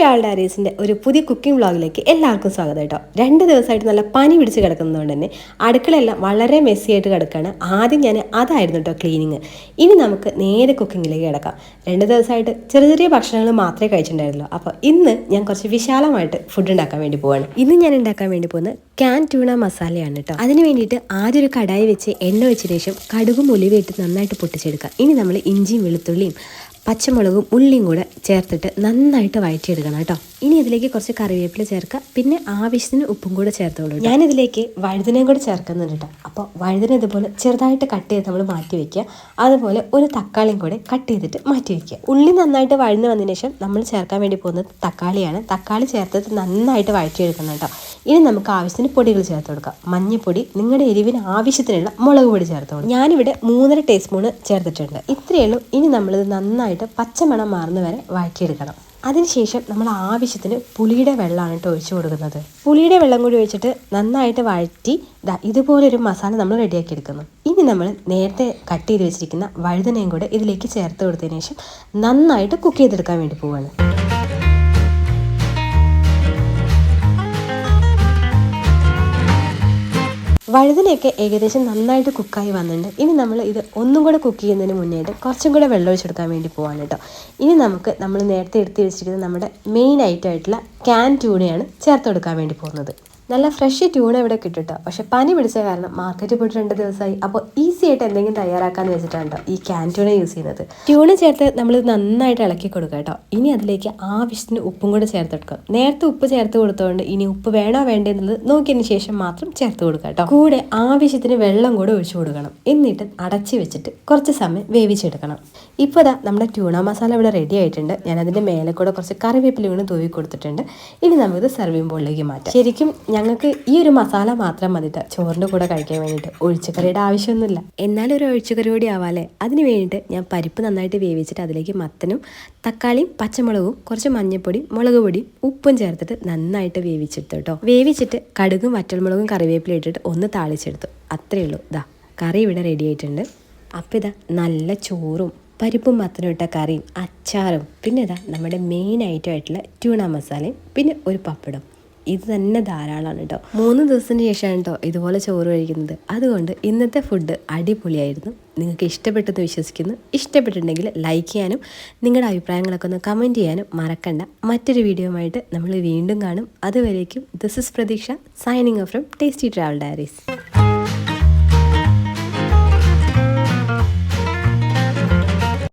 Travel ഡയറീസിൻ്റെ ഒരു പുതിയ cooking വ്ളോഗിലേക്ക് എല്ലാവർക്കും സ്വാഗതം കേട്ടോ. 2 ദിവസമായിട്ട് നല്ല പനി പിടിച്ച് കിടക്കുന്നതുകൊണ്ട് തന്നെ അടുക്കളയെല്ലാം വളരെ മെസ്സി ആയിട്ട് കിടക്കുകയാണ്. ആദ്യം ഞാൻ അതായിരുന്നു കേട്ടോ ക്ലീനിങ്. ഇനി നമുക്ക് നേരെ കുക്കിങ്ങിലേക്ക് കിടക്കാം. 2 ദിവസമായിട്ട് ചെറിയ ചെറിയ ഭക്ഷണങ്ങൾ മാത്രമേ കഴിച്ചിട്ടുണ്ടായിരുന്നുള്ളൂ. അപ്പോൾ ഇന്ന് ഞാൻ കുറച്ച് വിശാലമായിട്ട് ഫുഡ് ഉണ്ടാക്കാൻ വേണ്ടി പോവാണ്. ഇന്ന് ഞാൻ ഉണ്ടാക്കാൻ വേണ്ടി പോകുന്നത് ക്യാൻ ട്യൂണ മസാലയാണ് കേട്ടോ. അതിന് വേണ്ടിയിട്ട് ആദ്യം ഒരു കടായി വെച്ച് എണ്ണ വെച്ചതിന് ശേഷം കടുകും ഉലുവയിട്ട് നന്നായിട്ട് പൊട്ടിച്ചെടുക്കുക. ഇനി നമ്മൾ ഇഞ്ചിയും വെളുത്തുള്ളിയും പച്ചമുളകും ഉള്ളിയും കൂടെ ചേർത്തിട്ട് നന്നായിട്ട് വഴറ്റിയെടുക്കണം കേട്ടോ. ഇനി ഇതിലേക്ക് കുറച്ച് കറിവേപ്പില ചേർക്കുക, പിന്നെ ആവശ്യത്തിന് ഉപ്പും കൂടെ ചേർത്തോളൂ. ഞാനിതിലേക്ക് വഴുതനയും കൂടെ ചേർക്കുന്നുണ്ട് കേട്ടോ. അപ്പോൾ വഴുതന ഇതുപോലെ ചെറുതായിട്ട് കട്ട് ചെയ്ത് നമ്മൾ മാറ്റി വയ്ക്കുക. അതുപോലെ ഒരു തക്കാളിയും കൂടെ കട്ട് ചെയ്തിട്ട് മാറ്റി വയ്ക്കുക. ഉള്ളി നന്നായിട്ട് വഴന്ന് വന്നതിന് ശേഷം നമ്മൾ ചേർക്കാൻ വേണ്ടി പോകുന്നത് തക്കാളിയാണ്. തക്കാളി ചേർത്തിട്ട് നന്നായിട്ട് വഴറ്റിയെടുക്കണം കേട്ടോ. ഇനി നമുക്ക് ആവശ്യത്തിന് പൊടികൾ ചേർത്ത് കൊടുക്കാം. മഞ്ഞൾപ്പൊടി, നിങ്ങളുടെ എരിവിന് ആവശ്യത്തിനുള്ള മുളക് പൊടി ചേർത്തോളൂ. ഞാനിവിടെ 3.5 ടീസ്പൂൺ ചേർത്തിട്ടുണ്ട്. ഇത്രയേ ഉള്ളൂ. ഇനി നമ്മളിത് നന്നായിട്ട് പച്ചമണം മാറുന്ന വരെ വഴറ്റിയെടുക്കണം. അതിനുശേഷം നമ്മൾ ആവശ്യത്തിന് പുളിയുടെ വെള്ളമാണ് കേട്ടോ ഒഴിച്ചു കൊടുക്കുന്നത്. പുളിയുടെ വെള്ളം കൂടി ഒഴിച്ചിട്ട് നന്നായിട്ട് വഴറ്റി ഇതുപോലൊരു മസാല നമ്മൾ റെഡിയാക്കി എടുക്കുന്നു. ഇനി നമ്മൾ നേരത്തെ കട്ട് ചെയ്ത് വെച്ചിരിക്കുന്ന വഴുതനയും കൂടെ ഇതിലേക്ക് ചേർത്ത് കൊടുത്തതിന് ശേഷം നന്നായിട്ട് കുക്ക് ചെയ്തെടുക്കാൻ വേണ്ടി പോവുകയാണ്. വഴുതനയൊക്കെ ഏകദേശം നന്നായിട്ട് കുക്കായി വന്നിട്ടുണ്ട്. ഇനി നമ്മൾ ഇത് ഒന്നും കൂടെ കുക്ക് ചെയ്യുന്നതിന് മുന്നേയിട്ട് കുറച്ചും കൂടെ വെള്ളം ഒഴിച്ചെടുക്കാൻ വേണ്ടി പോകാൻ കേട്ടോ. ഇനി നമുക്ക് നമ്മൾ നേരത്തെ എടുത്ത് വെച്ചിരിക്കുന്നത് നമ്മുടെ മെയിൻ ഐറ്റമായിട്ടുള്ള ക്യാൻ ട്യൂണയാണ് ചേർത്ത് കൊടുക്കാൻ വേണ്ടി പോകുന്നത്. നല്ല ഫ്രഷ് ട്യൂണ ഇവിടെ കിട്ടും. പക്ഷെ പനി പിടിച്ച കാരണം മാർക്കറ്റിൽ പോയിട്ട് 2 ദിവസമായി. അപ്പോൾ ഈസി ആയിട്ട് എന്തെങ്കിലും തയ്യാറാക്കാന്ന് വെച്ചിട്ടാണ് കേട്ടോ ഈ ക്യാൻ ട്യൂണ യൂസ് ചെയ്യുന്നത്. ട്യൂണ ചേർത്ത് നമ്മൾ നന്നായിട്ട് ഇളക്കി കൊടുക്കുക കേട്ടോ. ഇനി അതിലേക്ക് ആവശ്യത്തിന് ഉപ്പും കൂടെ ചേർത്ത് കൊടുക്കുക. നേരത്തെ ഉപ്പ് ചേർത്ത് കൊടുത്തതുകൊണ്ട് ഇനി ഉപ്പ് വേണോ വേണ്ടെന്നുള്ളത് നോക്കിയതിന് ശേഷം മാത്രം ചേർത്ത് കൊടുക്കുക കേട്ടോ. കൂടെ ആവശ്യത്തിന് വെള്ളം കൂടെ ഒഴിച്ചു കൊടുക്കണം. എന്നിട്ട് അടച്ചു വെച്ചിട്ട് കുറച്ച് സമയം വേവിച്ചെടുക്കണം. ഇപ്പോൾ നമ്മുടെ ട്യൂണ മസാല ഇവിടെ റെഡി ആയിട്ടുണ്ട്. ഞാൻ അതിൻ്റെ മേലെ കൂടെ കുറച്ച് കറിവേപ്പില കൂടെ തൂവി കൊടുത്തിട്ടുണ്ട്. ഇനി നമുക്കിത് സെർവിംഗ് ബോളിലേക്ക് മാറ്റാം. ശരിക്കും ഞങ്ങൾക്ക് ഈ ഒരു മസാല മാത്രം മതിട്ട് ചോറിൻ്റെ കൂടെ കഴിക്കാൻ വേണ്ടിയിട്ട് ഒഴിച്ചുകറിയുടെ ആവശ്യമൊന്നുമില്ല. എന്നാലും ഒരു ഒഴിച്ചുകറി കൂടി ആവാല്ലേ. അതിന് വേണ്ടിയിട്ട് ഞാൻ പരിപ്പ് നന്നായിട്ട് വേവിച്ചിട്ട് അതിലേക്ക് മത്തനും തക്കാളിയും പച്ചമുളകും കുറച്ച് മഞ്ഞൾപ്പൊടിയും മുളക് പൊടിയും ഉപ്പും ചേർത്തിട്ട് നന്നായിട്ട് വേവിച്ചെടുത്തു കേട്ടോ. വേവിച്ചിട്ട് കടുകും വറ്റൽമുളകും കറിവേപ്പില ഇട്ടിട്ട് ഒന്ന് താളിച്ചെടുത്തു. അത്രയേ ഉള്ളൂ. കറി ഇവിടെ റെഡി ആയിട്ടുണ്ട്. അപ്പോൾ നല്ല ചോറും പരിപ്പും മത്തനും ഇട്ട കറിയും അച്ചാറും പിന്നെ നമ്മുടെ മെയിൻ ഐറ്റമായിട്ടുള്ള ട്യൂണ മസാലയും പിന്നെ ഒരു പപ്പടം. ഇത് തന്നെ ധാരാളമാണ് കേട്ടോ. 3 ദിവസത്തിന് ശേഷമാണ് കേട്ടോ ഇതുപോലെ ചോറ് കഴിക്കുന്നത്. അതുകൊണ്ട് ഇന്നത്തെ ഫുഡ് അടിപൊളിയായിരുന്നു. നിങ്ങൾക്ക് ഇഷ്ടപ്പെട്ടെന്ന് വിശ്വസിക്കുന്നു. ഇഷ്ടപ്പെട്ടിട്ടുണ്ടെങ്കിൽ ലൈക്ക് ചെയ്യാനും നിങ്ങളുടെ അഭിപ്രായങ്ങളൊക്കെ ഒന്ന് കമൻറ്റ് ചെയ്യാനും മറക്കണ്ട. മറ്റൊരു വീഡിയോയുമായിട്ട് നമ്മൾ വീണ്ടും കാണും. അതുവരേക്കും ദിസ് ഇസ് പ്രതീക്ഷ signing off from tasty travel diaries.